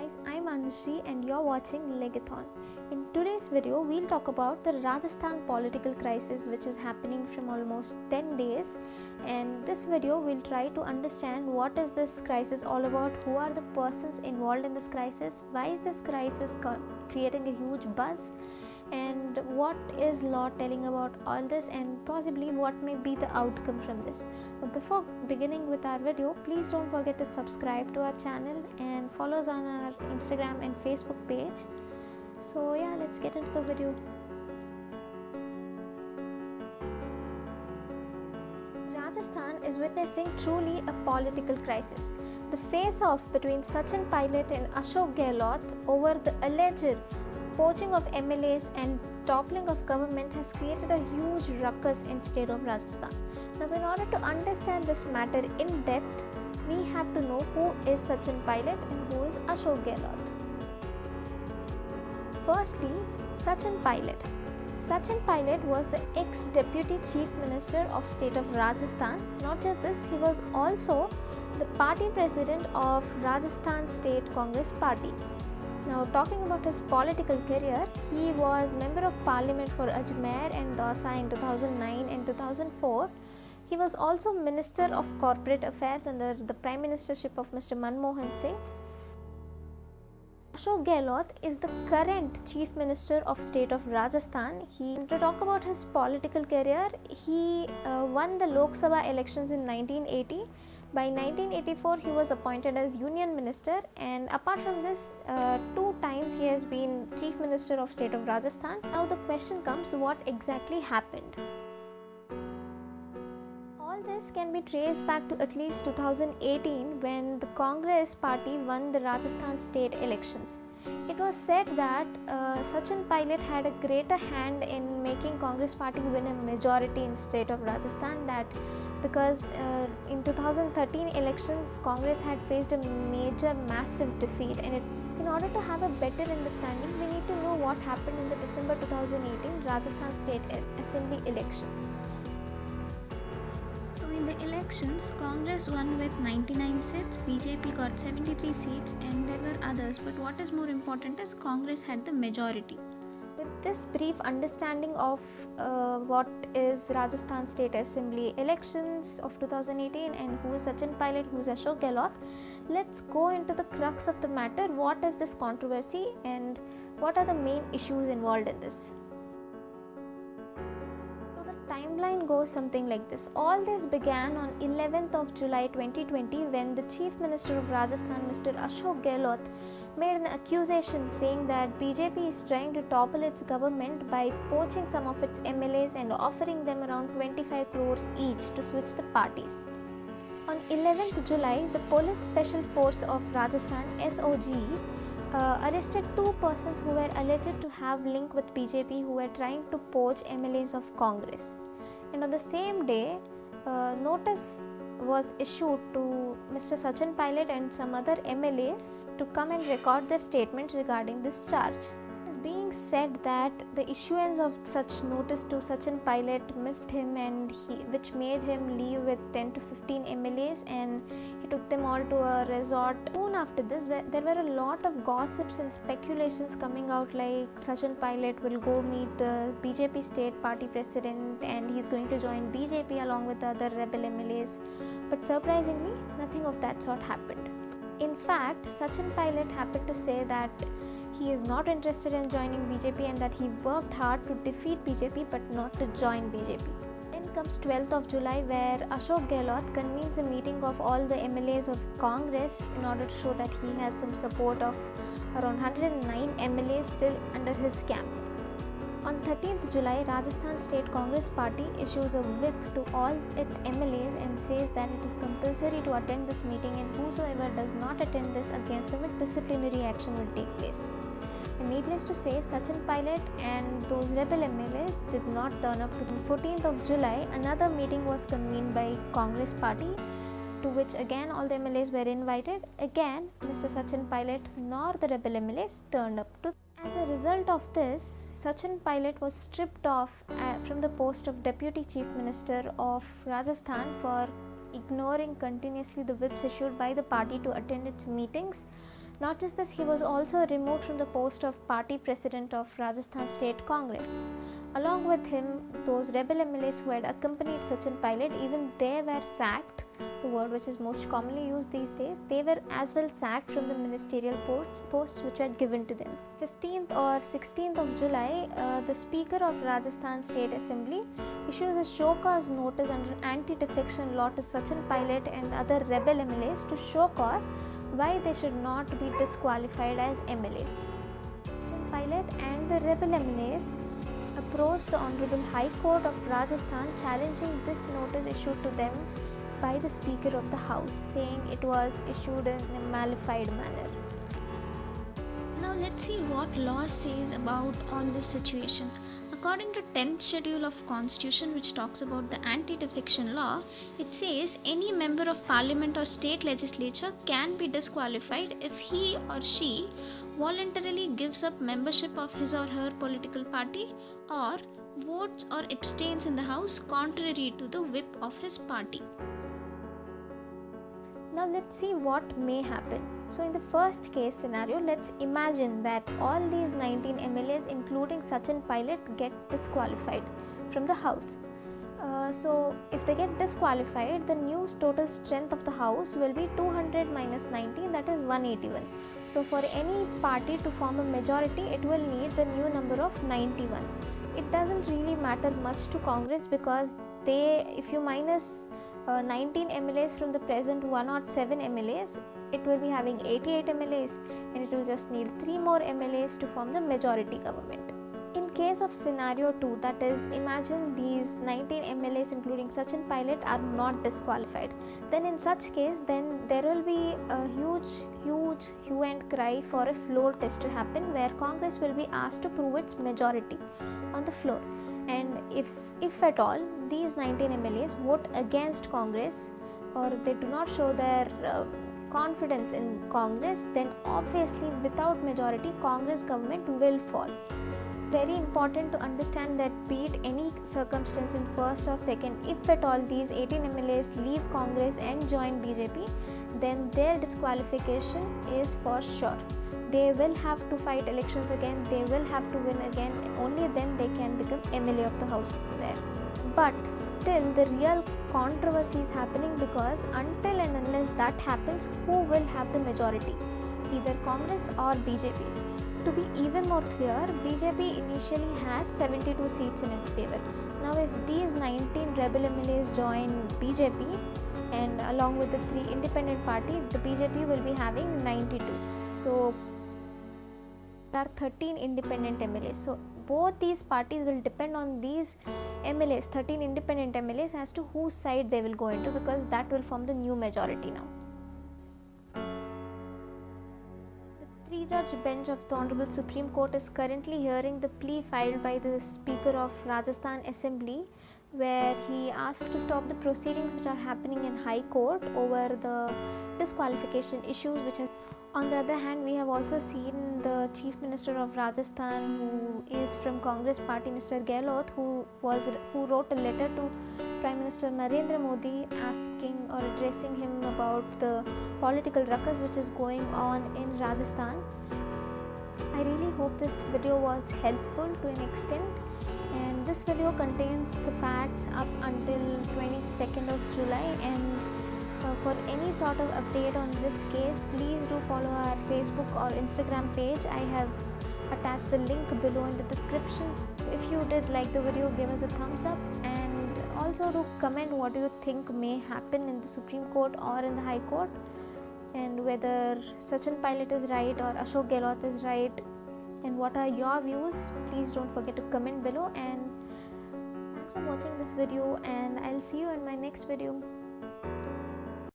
guys, I'm Anushri and you're watching Legathon. In today's video, we'll talk about the Rajasthan political crisis which is happening from almost 10 days. And this video will try to understand what is this crisis all about, who are the persons involved in this crisis, why is this crisis creating a huge buzz, and what is law telling about all this, and possibly what may be the outcome from this. But before beginning with our video, please don't forget to subscribe to our channel and follow us on our Instagram and Facebook page. So yeah, let's get into the video. Rajasthan is witnessing truly a political crisis. The face-off between Sachin Pilot and Ashok Gehlot over the alleged poaching of MLAs and toppling of government has created a huge ruckus in state of Rajasthan. Now, in order to understand this matter in depth, we have to know who is Sachin Pilot and who is Ashok Gehlot. Firstly, Sachin Pilot. Sachin Pilot was the ex-deputy chief minister of state of Rajasthan. Not just this, he was also the party president of Rajasthan State Congress Party. Now, talking about his political career, he was Member of Parliament for Ajmer and Dausa in 2009 and 2004. He was also Minister of Corporate Affairs under the Prime Ministership of Mr. Manmohan Singh. Ashok Gehlot is the current Chief Minister of State of Rajasthan. To talk about his political career, he won the Lok Sabha elections in 1980. By 1984, he was appointed as Union Minister, and apart from this, 2 times he has been Chief Minister of State of Rajasthan. Now the question comes, what exactly happened? All this can be traced back to at least 2018 when the Congress party won the Rajasthan state elections. It was said that Sachin Pilot had a greater hand in making Congress party win a majority in state of Rajasthan, that because in 2013 elections Congress had faced a major massive defeat, and in order to have a better understanding, we need to know what happened in the December 2018 Rajasthan State Assembly elections. So in the elections, Congress won with 99 seats, BJP got 73 seats, and there were others, but what is more important is Congress had the majority. With this brief understanding of what is Rajasthan State Assembly elections of 2018 and who is Sachin Pilot, who is Ashok Gehlot, let's go into the crux of the matter. What is this controversy and what are the main issues involved in this? Timeline goes something like this. All this began on 11th of July 2020 when the Chief Minister of Rajasthan, Mr. Ashok Gehlot, made an accusation saying that BJP is trying to topple its government by poaching some of its MLAs and offering them around 25 crores each to switch the parties. On 11th July, the Police Special Force of Rajasthan, SOG, arrested 2 persons who were alleged to have link with BJP, who were trying to poach MLAs of Congress. And on the same day, notice was issued to Mr. Sachin Pilot and some other MLAs to come and record their statement regarding this charge. It is being said that the issuance of such notice to Sachin Pilot miffed him, and which made him leave with 10 to 15 MLAs, and he took them all to a resort. Soon after this, there were a lot of gossips and speculations coming out, like Sachin Pilot will go meet the BJP state party president and he's going to join BJP along with the other rebel MLAs. But surprisingly, nothing of that sort happened. In fact, Sachin Pilot happened to say that he is not interested in joining BJP and that he worked hard to defeat BJP but not to join BJP. Then comes 12th of July where Ashok Gehlot convenes a meeting of all the MLAs of Congress in order to show that he has some support of around 109 MLAs still under his camp. On 13th July, Rajasthan State Congress Party issues a whip to all its MLAs and says that it is compulsory to attend this meeting, and whosoever does not attend this, against them disciplinary action will take place. And needless to say, Sachin Pilot and those rebel MLAs did not turn up. On 14th of July, another meeting was convened by Congress Party, to which again all the MLAs were invited. Again, Mr. Sachin Pilot nor the rebel MLAs turned up to. As a result of this, Sachin Pilot was stripped off from the post of Deputy Chief Minister of Rajasthan for ignoring continuously the whips issued by the party to attend its meetings. Not just this, he was also removed from the post of party president of Rajasthan State Congress. Along with him, those rebel MLAs who had accompanied Sachin Pilot, even they were sacked, the word which is most commonly used these days. They were as well sacked from the ministerial posts which were given to them. 15th or 16th of July, the Speaker of Rajasthan State Assembly issues a show cause notice under anti-defection law to Sachin Pilot and other rebel MLAs to show cause why they should not be disqualified as MLAs. Sachin Pilot and the rebel MLAs approached the Honorable High Court of Rajasthan challenging this notice issued to them by the Speaker of the House, saying it was issued in a malified manner. Now let's see what law says about all this situation. According to 10th schedule of Constitution, which talks about the anti-defection law, it says any member of parliament or state legislature can be disqualified if he or she voluntarily gives up membership of his or her political party or votes or abstains in the house contrary to the whip of his party. Now let's see what may happen. So in the first case scenario, let's imagine that all these 19 MLAs including Sachin Pilot get disqualified from the house. So if they get disqualified, the new total strength of the house will be 200 minus 19, that is 181. So for any party to form a majority, it will need the new number of 91. It doesn't really matter much to Congress because if you minus 19 MLAs from the present 107 MLAs, it will be having 88 MLAs and it will just need 3 more MLAs to form the majority government. In case of scenario 2, that is, imagine these 19 MLAs including Sachin Pilot are not disqualified, then in such case then there will be a huge hue and cry for a floor test to happen where Congress will be asked to prove its majority on the floor. And if at all these 19 MLAs vote against Congress or they do not show their confidence in Congress, then obviously without majority Congress government will fall. Very important to understand that be it any circumstance in first or second, if at all these 18 MLAs leave Congress and join BJP, then their disqualification is for sure. They will have to fight elections again, they will have to win again, only then they can become MLA of the house there. But still the real controversy is happening because until and unless that happens, who will have the majority? Either Congress or BJP. To be even more clear, BJP initially has 72 seats in its favor. Now if these 19 rebel MLAs join BJP and along with the 3 independent parties, the BJP will be having 92. So there are 13 independent MLAs. So both these parties will depend on these MLAs, 13 independent MLAs, as to whose side they will go into, because that will form the new majority now. The 3-judge bench of the Honorable Supreme Court is currently hearing the plea filed by the Speaker of Rajasthan Assembly, where he asked to stop the proceedings which are happening in High Court over the disqualification issues which has. On the other hand, we have also seen the Chief Minister of Rajasthan, who is from Congress party, Mr. Gehlot, who wrote a letter to Prime Minister Narendra Modi asking or addressing him about the political ruckus which is going on in Rajasthan. I really hope this video was helpful to an extent, and this video contains the facts up until 22nd of July, and for any sort of update on this case, please do follow our Facebook or Instagram page. I have attached the link below in the descriptions. If you did like the video, give us a thumbs up, and also do comment what do you think may happen in the Supreme Court or in the High Court, and whether Sachin Pilot is right or Ashok Gehlot is right, and what are your views. Please don't forget to comment below, and thanks for watching this video, and I'll see you in my next video.